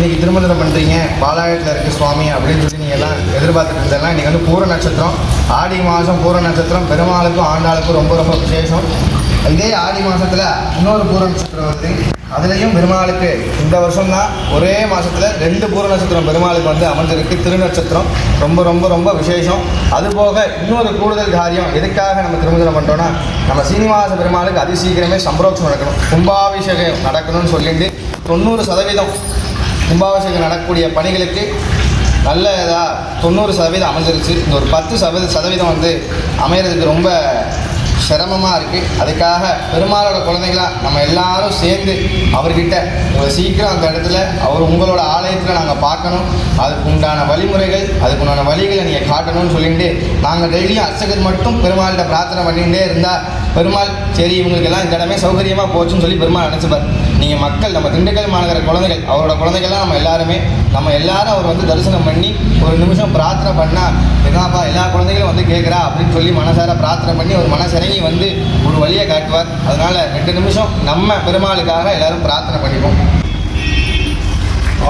இன்றைக்கி திருமணம் பண்ணுறீங்க பாலாயத்தில் இருக்குது சுவாமி அப்படின்னு சொல்லி நீங்கள் எல்லாம் எதிர்பார்த்துட்டு இருந்தெல்லாம் இன்றைக்கி வந்து பூர நட்சத்திரம், ஆடி மாதம் பூர நட்சத்திரம் பெருமாளுக்கும் ஆண்டாளுக்கும் ரொம்ப ரொம்ப விசேஷம். இதே ஆடி மாதத்தில் இன்னொரு பூர நட்சத்திரம் வருது, அதுலேயும் பெருமாளுக்கு இந்த வருஷம்தான் ஒரே மாதத்தில் 2 பூர நட்சத்திரம் பெருமாளுக்கு வந்து அமர்ந்திருக்கு. திருநட்சத்திரம் ரொம்ப ரொம்ப ரொம்ப விசேஷம். அதுபோக இன்னொரு கூடுதல் காரியம், எதுக்காக நம்ம திருமணம் பண்ணுறோன்னா, நம்ம சீனிவாச பெருமாளுக்கு அதிசீக்கிரமே சம்பரோட்சம் நடக்கணும், கும்பாபிஷேகம் நடக்கணும்னு சொல்லிட்டு 90% கும்பாபிஷேகம் நடக்கக்கூடிய பணிகளுக்கு நல்ல இதாக 90% அமைஞ்சிருச்சு. இந்த ஒரு 10% வந்து அமைகிறதுக்கு ரொம்ப சிரமமாக இருக்குது. அதுக்காக பெருமாளோட குழந்தைகளாக நம்ம எல்லாரும் சேர்ந்து அவர்கிட்ட சீக்கிரம் அந்த இடத்துல உங்களோட ஆலயத்தில் நாங்கள் பார்க்கணும், அதுக்கு உண்டான வழிமுறைகள், அதுக்கு உண்டான வழிகளை நீங்கள் காட்டணும்னு சொல்லிட்டு நாங்கள் டெய்லியும் அர்ச்சகர் மட்டும் பெருமாள்கிட்ட பிரார்த்தனை பண்ணிகிட்டே இருந்தால் பெருமாள் சரி இவங்களுக்கெல்லாம் இந்த இடமே சௌகரியமாக போச்சுன்னு சொல்லி பெருமாள் நினச்சிப்பார். நீங்கள் மக்கள், நம்ம திண்டுக்கல் மாநகர குழந்தைகள், அவரோட குழந்தைகள்லாம் நம்ம எல்லாரும் அவர் வந்து தரிசனம் பண்ணி ஒரு நிமிஷம் பிரார்த்தனை பண்ணால் என்னப்பா எல்லா குழந்தைகளும் வந்து கேட்குறா அப்படின்னு சொல்லி மனசார பிரார்த்தனை பண்ணி ஒரு மனசிறங்கி வந்து ஒரு வழியை காட்டுவார். அதனால் 2 நிமிஷம் நம்ம பெருமாளுக்காக எல்லாரும் பிரார்த்தனை பண்ணிப்போம்.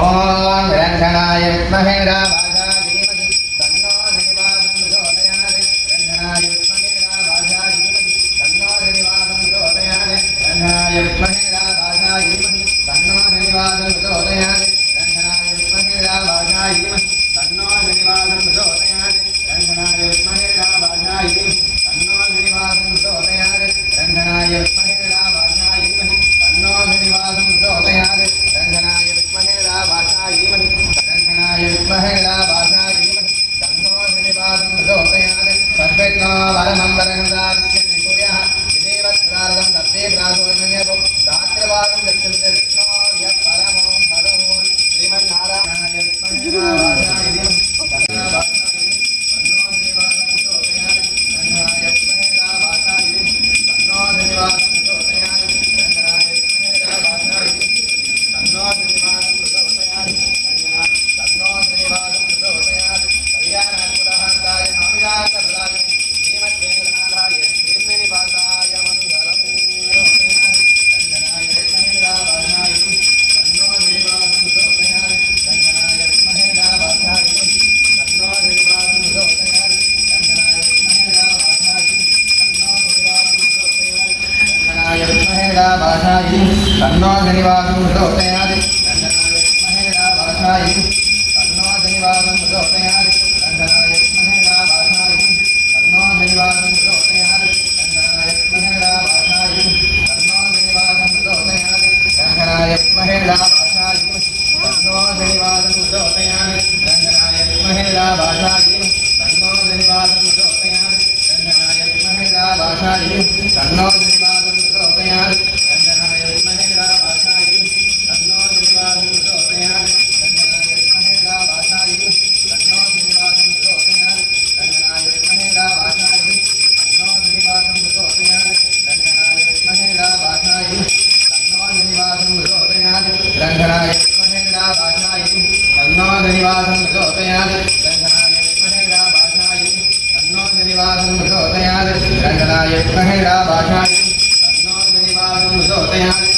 ஓம் ரங்கநாய வித்மஹே ராபாஜாய தீமஹி தன்னோ தன்வாதம் பிரச்சோதயாத். ரங்கநாய வித்மஹே ராபாஜாய தீமஹி தன்னோ தன்வாதம் பிரச்சோதயாத். ரங்கநாய வித்மஹே ராபாஜாய தீமஹி தன்னோ தன்வாதம் பிரச்சோதயாத். ரங்கநாய வித்மஹே ராபாஜாய தீமஹி தன்னோ தன்வாதம் பிரச்சோதயாத். ரங்கநாய வித்மஹே ராபாஜாய தீமஹி தன்னோ தன்வாதம் பிரச்சோதயாத். ரங்கநாய வித்மஹே ராபாஜாய தீமஹி தன்னோ தன்வாதம் பிரச்சோதயாத். ரங்கநாய வித்மஹே ராபாஜாய தீமஹி ரங்கநாய வித்மஹே ராபாஜாய தீமஹி தன்னோ தன்வாதம் பிரச்சோதயாத். சர்வஜ்ஞோ வரமம் வரஹந்தாதித்யம் சூர்யः விதேவத்ராரதம் தத்தே பிராசோஜ்ஞயோ தாத்ரவாகம் கச்சந்தே விஷ்ணோர்ய பரமோ ஹரோ. ஸ்ரீமன்னாராயணாய வித்மஹே ராபாஜாய தீமஹி तन्नो धनिवादं प्रचोदयात्. रङ्गनाय विद्महे राभासाय तन्नो धनिवादं प्रचोदयात्. रङ्गनाय विद्महे राभासाय तन्नो धनिवादं प्रचोदयात्. रङ्गनाय विद्महे राभासाय तन्नो धनिवादं प्रचोदयात्. रङ्गनाय विद्महे राभासाय तन्नो धनिवादं प्रचोदयात्. रङ्गनाय विद्महे राभासाय तन्नो धनिवादं प्रचोदयात्. रङ्गनाय विद्महे राभासाय तन्नो धनिवादं प्रचोदयात्.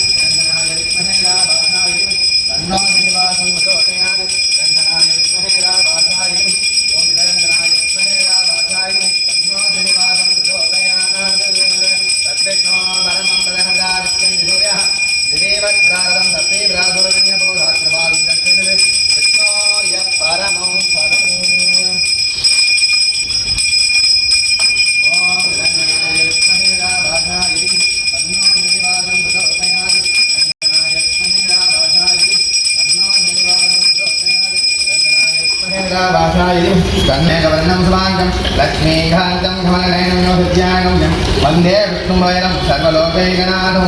कन्यावर्णं स्वाङ्गं लक्ष्मीकान्तं कमलनयनं योगज्ञानं वन्दे विष्णुवैरं सर्वलोकैकनाथं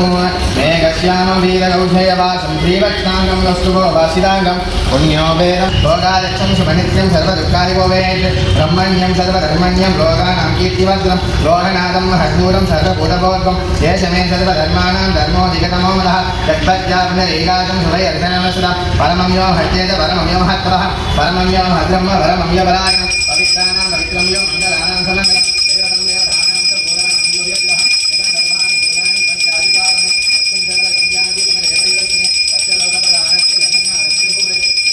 मेघश्यामं वीरगौषयवासं श्रीवत्साङ्गं वस्तुभोभासिताङ्गं पुण्यो वेदं भोगालक्ष्यं शुभनित्यं सर्वदुःखादिभवेत् ब्रह्मण्यं सर्वधर्मण्यं लोकानां कीर्तिवज्रं लोहनाथं महद्दूरं सर्वभूतबोधं देशमे सर्वधर्माणां धर्मोऽधिकतमो मदः यद्भज्यापुनरेकादं शुभैर्धनमस्र परमं यो हत्येत परमं यो महत्तरः परमं यो महद्ब्रह्म परमं यो परायणं पवित्राणां पवित्रं यो मङ्गलानां समङ्गलं देवतं देवतानां च भूतानां यो यज्ञः यदा सर्वाणि भूतानि पञ्चाधिपावने तस्मिन् सर्वगम्यादि पुनरेवैवस्मिने तस्य लोकप्रदानस्य धन्यः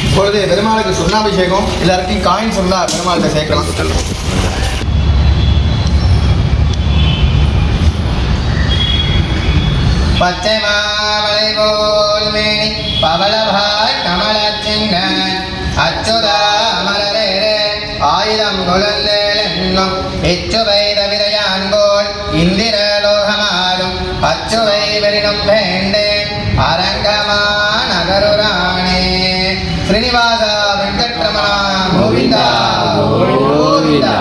இப்பொழுது பெருமாளுக்கு சுண்ணாபிஷேகம். எல்லாருக்கும் காயின் சொன்னா பெருமாளுக்கு சேர்க்கலாம். பச்சை மாமலை போல் மேனி பவளபாய் கமலச்சிங்கன் அச்சுதா அமரரே ஆயிரம் குழந்தேள் என்னும் இச்சுவை தவிரையான் போல் இந்திர லோகமாலும் அச்சுவை வெறினும் வேண்டேன் அரங்கமா நகருராணே. ஸ்ரீனிவாச வெங்கட்ரமணா கோவிந்தா கோவிந்தா.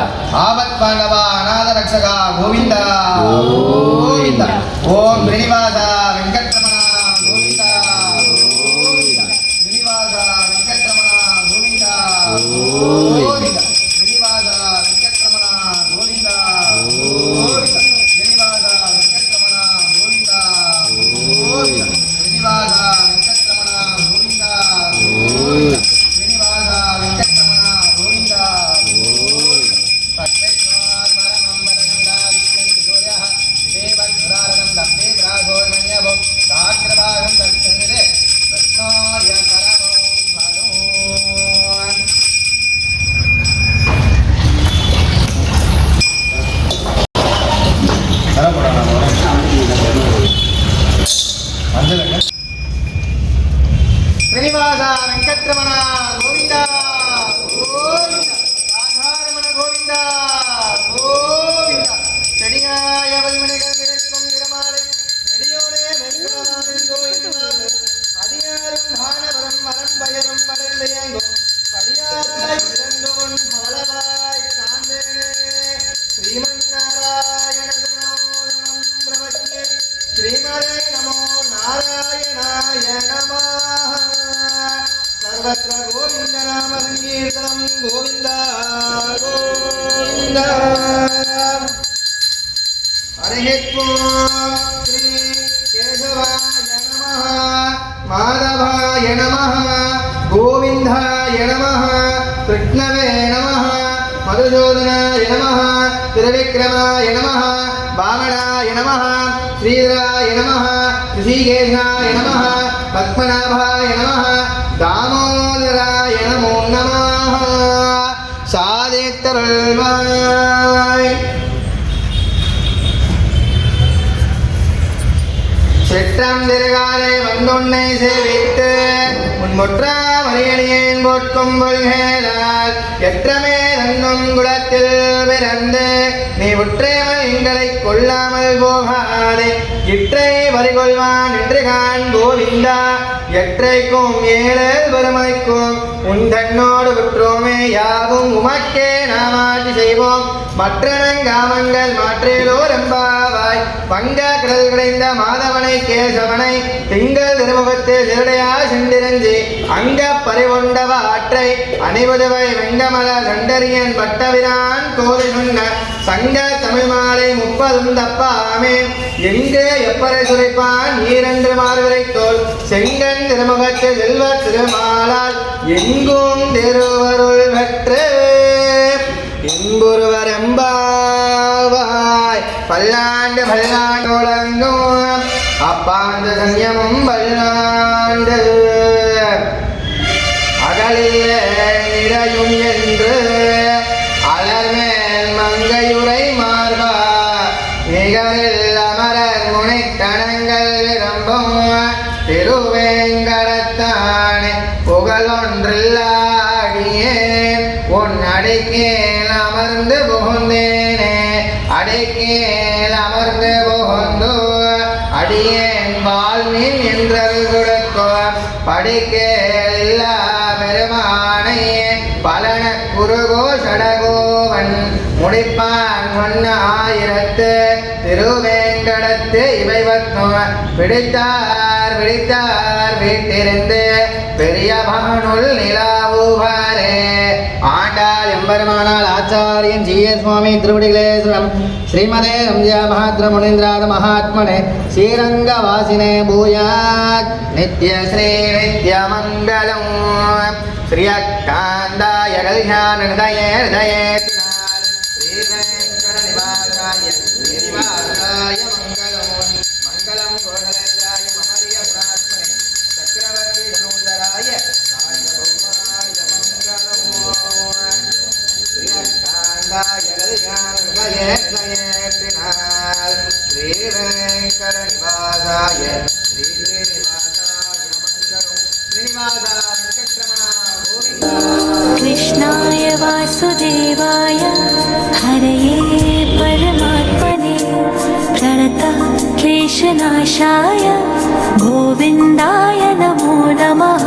ஆபத் பாண்டவா அநாத ரக்ஷகா கோவிந்தா கோவிந்தா. ஓம் ஸ்ரீனிவாச வெங்கட்ரமணா கோவிந்தா கோவிந்தா. ஸ்ரீனிவாச வெங்கட்ரமணா கோவிந்தா கோவிந்தா. ஸ்ரீனிவாச வெங்கட்ரமணா கோவிந்தா கோவிந்தா. ஸ்ரீனிவாச வெங்கட்ரமணா கோவிந்தா கோவிந்தா. ஸ்ரீனிவாச வெங்கட்ரமணா கோவிந்தா கோவிந்தா. ஸ்ரீனிவாச வெங்கட்ரமணா கோவிந்தா கோவிந்தா. சத்யேஸ்வர் வரமம்பரகண்டா விஷ்ணு விஜோயா தேவத்ராரணம் லப்தே பிராகோர்மண்யவோ தாக்ரபாகம் தட்சந்திரே விஷ்ணோய கரமோ பகவான். ஸ்ரீனிவாச வெங்கட்ரமணா கோவிந்தா கோவிந்தா. ராதாரமண கோவிந்தா கோவிந்தா. செடியாய வல்மனைகள் விளைக்கும் இடமாறு நெடியோடே வெண்குணமானின் கோவிந்தாறு அடியாரும் மாணவரும் மரம் பயரும் படர்ந்தையங்கும் படியாய் விளந்தோன் பவளவாய் காந்தேனே. ஸ்ரீமன் நாராயண சரணம் பிரபத்யே. ஸ்ரீமதே நமோ நாராயணாய நமः. சர்வத்ர கோவிந்த நாம சங்கீர்த்தனம் கோவிந்தா கோவிந்தா. ஹரிஹ்வோம். ஸ்ரீ கேசவாய நமः மாதவாய நமः கோவிந்தாய நமः கிருஷ்ணவே நமः மதுசூதனாய நமः திரிவிக்ரமாய நமः வாமனாய நமः ஸ்ரீதராய நமः ரிஷிகேஷாய நமः பத்மநாபாய நமः தாமோதராய நமோ நமः. சாதித்தருள்வாய். செற்றம் திருகாலை வந்துன்னை சேவித்து முன்முற்றா மணியணியேன் போட்கும் கொள்கையால் எற்றமே தன்னும் குலத்தில் பிறந்து நீ உற்றேமல் எங்களை கொள்ளாமல் போகாதே. இற்றை பறிகொள்வான் என்று காண் கோவிந்தா. எற்றைக்கும் ஏழல் பெருமைக்கும் உன் தன்னோடு விற்றோமே யாவும் உமக்கே நாமாட்டி செய்வோம். மற்றனங்காமங்கள் மாற்றேலோ ரெம்பாவாய் பங்க கடல் கடைந்த மாதவனை கேசவனை திங்கள் திருமுகத்து திருடையா சென்றிரஞ்சி அங்க பறிவொண்டவ ஆற்றை அணிவதுவை வெங்கமல சண்டரியன் பட்டவிரான் கோதை சொன்ன சங்க தமிழ் மாலை 30 தப்பாமே எங்கே எப்பறை சுரைப்பான் ஈரன்று மாறுவரை தோல் செங்கன் திருமுகத்து செல்வ திருமாலால் எங்கும் திருவருள் பெற்று இன்புருவர் எம்பாவாய் பல்லாண்டு பல்லாண்டோளங்கும் அப்பாண்டு சன்யமும் பல்லாண்டு அகலிலே நிறையும் என்று அலர்மேல் மங்கையுரை மார்பா நிகரில் அமரர் முனைக்கணங்கள் விரும்பும் திருவேங்கடத்தானே புகழொன்றில்லாடியேன் உன் அடைக்கேல் அமர்ந்து புகுந்தேனே அடைக்கேல் அமர்ந்து புகுந்து அடியேன் வாழ்வின் என்றது கொடுக்கோ படிக்கேல் இல்லா பெருமானை பலன குருகோ சடகோவன் முடிப்பான் 1000 திருவேங்கடத்து இவை பிடித்தார் வீட்டிருந்து பெரிய பானுள் நிலாவுவாரே ஆண்டாள் எம்பெருமானால் ஆச்சாரியன் ஜி.எஸ். சுவாமி திருவடிகளேஸ்வரம் ஸ்ரீமதே ரம்யா மகாத்ர முனீந்திராத மகாத்மனே ஸ்ரீரங்க வாசினே பூயாத் நித்ய ஸ்ரீ நித்ய மங்களம் ஸ்ரீ அக்காந்தாய கல்யாண ஹிருதயே ஹிருதயே ஸ்ரீ வெங்கட நிவாசாய ஸ்ரீனிவாசாய மங்களம் மங்களம் கோசலேந்திராய மமரிய புராத்மனே சக்கரவர்த்தி தனூதராய சார்வபௌமாய மங்களம் ஸ்ரீ அக்காந்தாய கல்யாண ஹிருதயே ஹிருதயே ஸ்ரீ வெங்கட நிவாசாய ஸ்ரீ ஸ்ரீனிவாசாய மங்களம் ஸ்ரீனிவாசா कृष्णाय वासुदेवाय हरये परमात्मने प्रणतः क्लेशनाशाय गोविन्दाय नमो नमः।